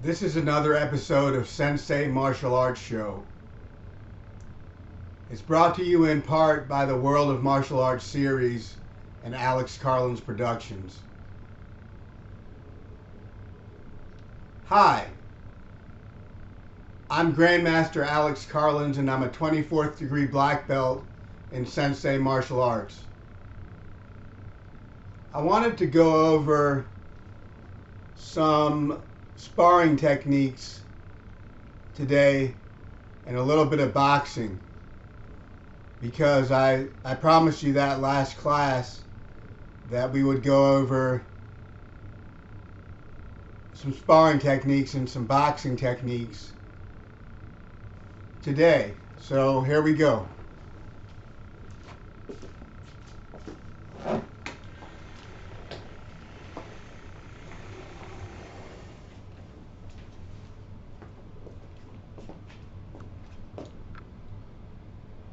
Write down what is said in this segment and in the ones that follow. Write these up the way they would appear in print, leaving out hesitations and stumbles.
This is another episode of Sensei Martial Arts Show. It's brought to you in part by the World of Martial Arts series and Alex Carlin's Productions. Hi, I'm Grandmaster Alex Carlins and I'm a 24th degree black belt in Sensei Martial Arts. I wanted to go over some sparring techniques today and a little bit of boxing because I promised you that last class that we would go over some sparring techniques and some boxing techniques today. So here we go.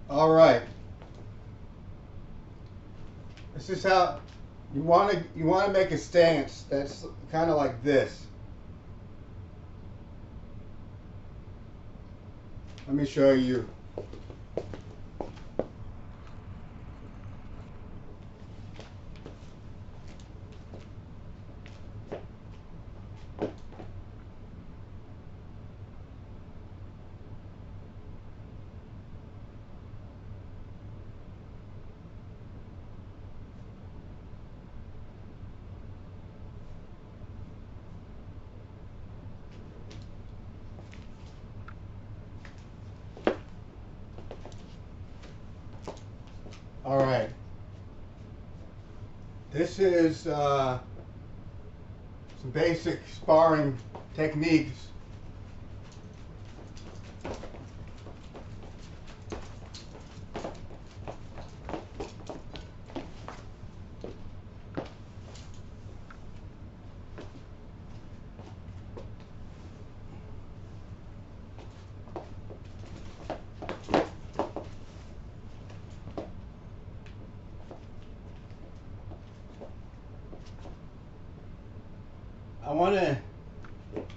All right. This is how you want to make a stance that's kind of like this. Let me show you. All right. This is some basic sparring techniques.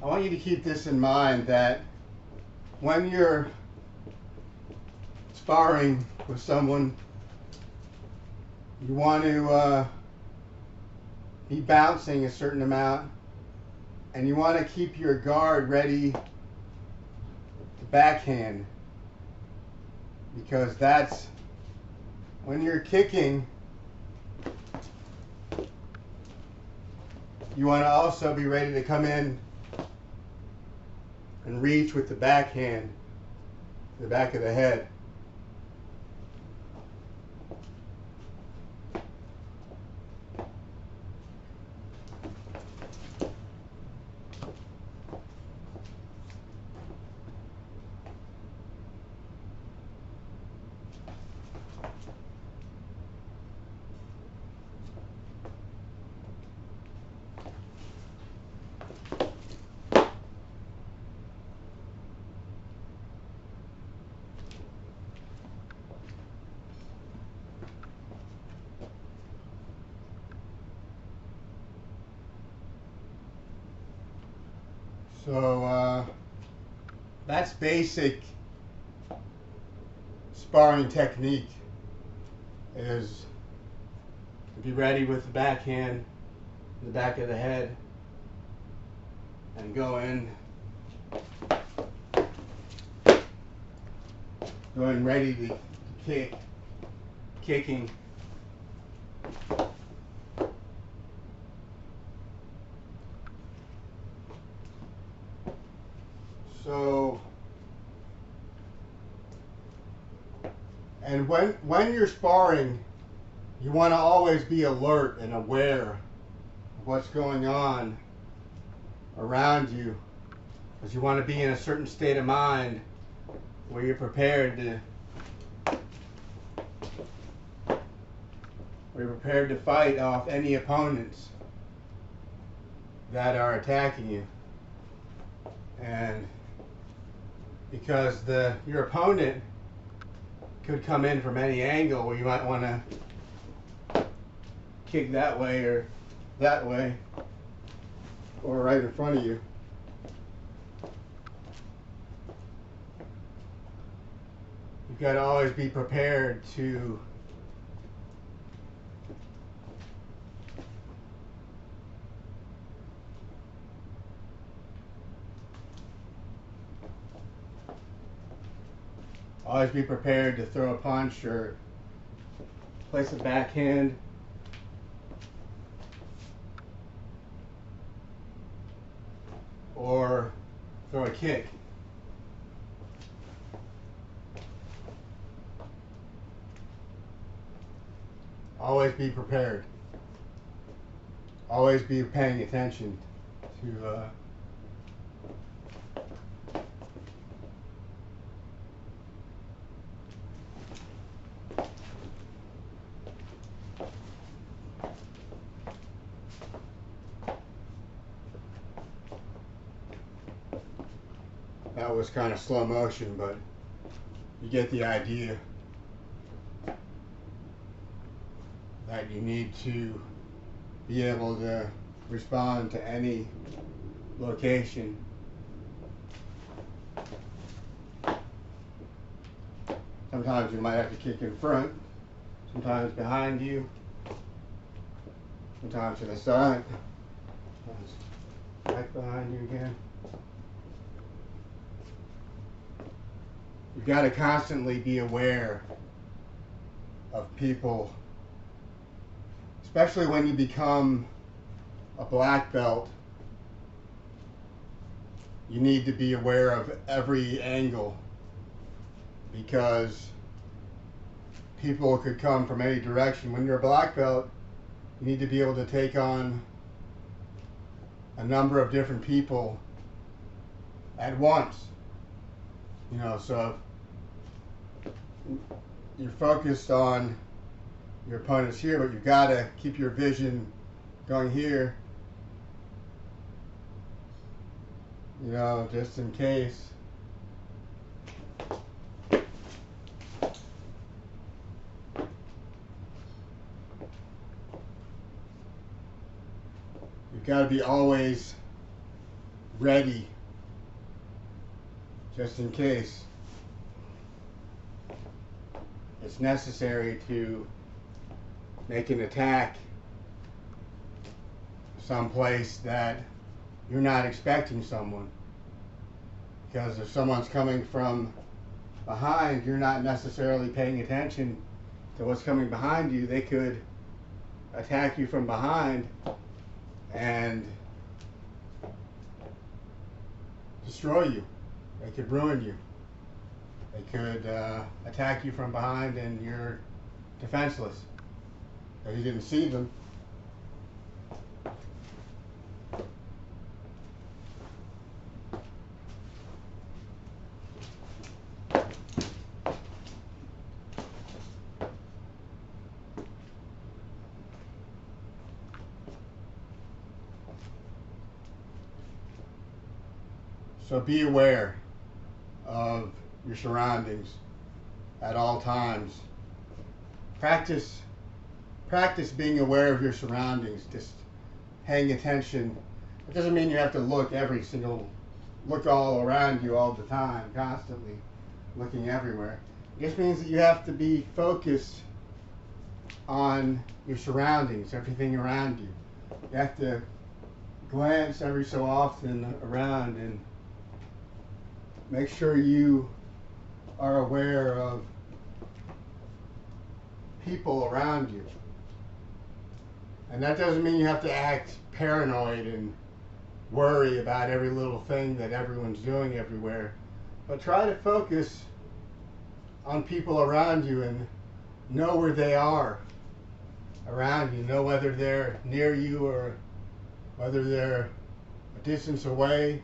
I want you to keep this in mind that when you're sparring with someone, you want to be bouncing a certain amount, and you want to keep your guard ready to backhand, because that's when you're kicking. You want to also be ready to come in and reach with the backhand to the back of the head. So that's basic sparring technique, is to be ready with the backhand to the back of the head and go in ready to kick, kicking. So, and when you're sparring, you want to always be alert and aware of what's going on around you, because you want to be in a certain state of mind where you're prepared to fight off any opponents that are attacking you. And because your opponent could come in from any angle where you might want to kick that way or that way or right in front of you. you've got to always be prepared to throw a punch or place a backhand. Or throw a kick. Always be prepared. Always be paying attention to that was kind of slow motion, but you get the idea that you need to be able to respond to any location. Sometimes you might have to kick in front, sometimes behind you, sometimes to the side, sometimes back behind you again. You've got to constantly be aware of people, especially when you become a black belt. You need to be aware of every angle, because people could come from any direction. When you're a black belt, you need to be able to take on a number of different people at once. You know, so you're focused on your opponents here, but you've got to keep your vision going here, you know, just in case. You've got to be always ready, just in case it's necessary to make an attack someplace that you're not expecting someone. Because if someone's coming from behind, you're not necessarily paying attention to what's coming behind you. They could attack you from behind and destroy you. They could ruin you. They could attack you from behind and you're defenseless because you didn't see them. So be aware of your surroundings at all times. Practice being aware of your surroundings, just paying attention. It doesn't mean you have to look all around you all the time, constantly looking everywhere. It just means that you have to be focused on your surroundings, everything around you. You have to glance every so often around and make sure you are aware of people around you. And that doesn't mean you have to act paranoid and worry about every little thing that everyone's doing everywhere. But try to focus on people around you and know where they are around you. Know whether they're near you or whether they're a distance away.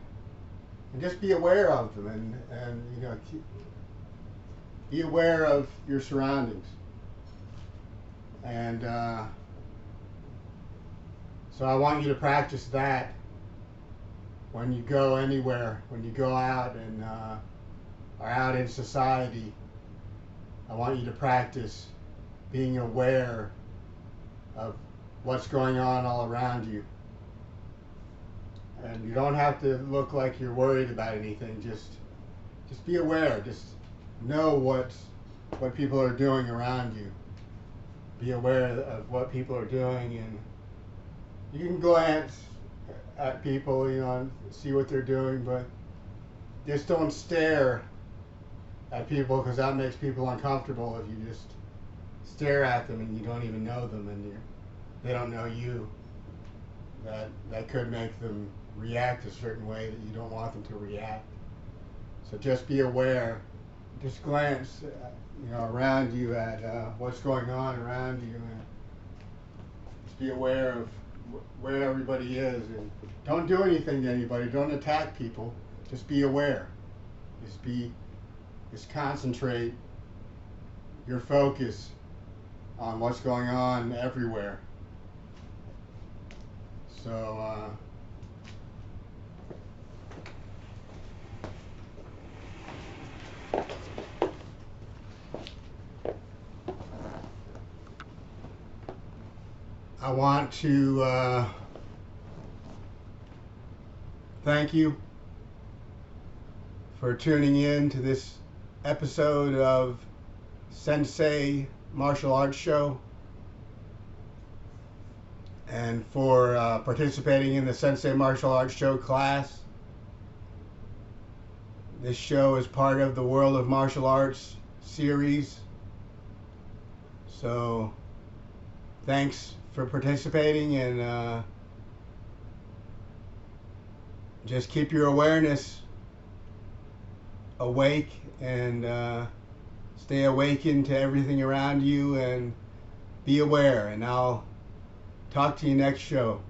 And just be aware of them and you know, be aware of your surroundings. And so I want you to practice that when you go anywhere, when you go out and are out in society. I want you to practice being aware of what's going on all around you. And you don't have to look like you're worried about anything. Just be aware. Just know what people are doing around you. Be aware of what people are doing, and you can glance at people, you know, and see what they're doing, but just don't stare at people, because that makes people uncomfortable. If you just stare at them and you don't even know them, and they don't know you, that could make them react a certain way that you don't want them to react. So just be aware. Just glance, you know, around you at what's going on around you, and just be aware of where everybody is, and don't do anything to anybody. Don't attack people. Just be aware. Just concentrate your focus on what's going on everywhere. So I want to thank you for tuning in to this episode of Sensei Martial Arts Show, and for participating in the Sensei Martial Arts Show class. This show is part of the World of Martial Arts series. So thanks for participating, and just keep your awareness awake, and stay awakened to everything around you, and be aware. And I'll talk to you next show.